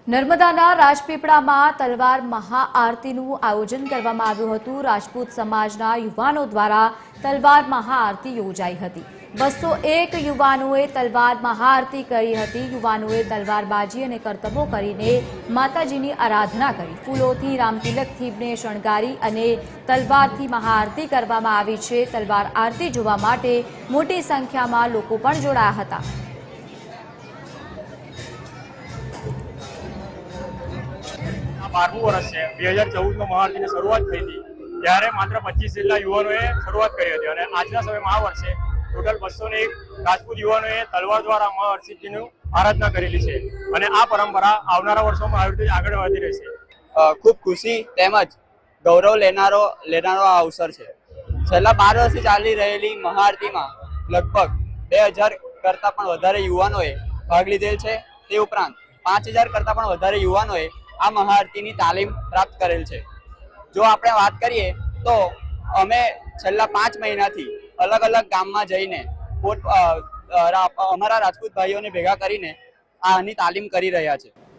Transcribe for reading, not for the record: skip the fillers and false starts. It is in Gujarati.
નર્મદાના રાજપીપળામાં તલવાર મહાઆરતીનું આયોજન કરવામાં આવ્યું હતું। રાજપૂત સમાજના યુવાનો દ્વારા તલવાર મહાઆરતી યોજાઈ હતી। 201 યુવાનોએ તલવાર મહાઆરતી કરી હતી। યુવાનોએ તલવારબાજી અને કરતબો કરીને માતાજીની આરાધના કરી। ફૂલોથી રામતિલક થીમને શણગારી અને તલવારથી મહાઆરતી કરવામાં આવી છે। તલવાર આરતી જોવા માટે મોટી સંખ્યામાં લોકો પણ જોડાયા હતા। बारहू वर्ष है 2014 में महाआरती ने शुरुआत थी थी त्यारे मात्र 25 जिला युवाओं शुरुआत करी थी और आजना समय में आ वर्षे टोटल 201 राजपूत युवाओं तलवार द्वारा महाआरती की आराधना करेली है और आ परंपरा आवनारा वर्षों में आगे वधी रही है। खूब खुशी तेमज गौरव लेनारो अवसर है। छेल्ला 12 वर्षથી ચાલી રહેલી મહાઆરતીમાં લગભગ 2000 કરતા પણ વધારે યુવાનોએ ભાગ લીધેલ છે। તે ઉપરાંત 5000 કરતા પણ વધારે યુવાનોએ આ મહાઆરતીની તાલીમ પ્રાપ્ત કરેલ છે। જો આપણે વાત કરીએ તો અમે છેલ્લા 5 મહિનાથી અલગ અલગ ગામમાં જઈને અમારા રાજપૂત ભાઈઓને ભેગા કરીને આની તાલીમ કરી રહ્યા છે।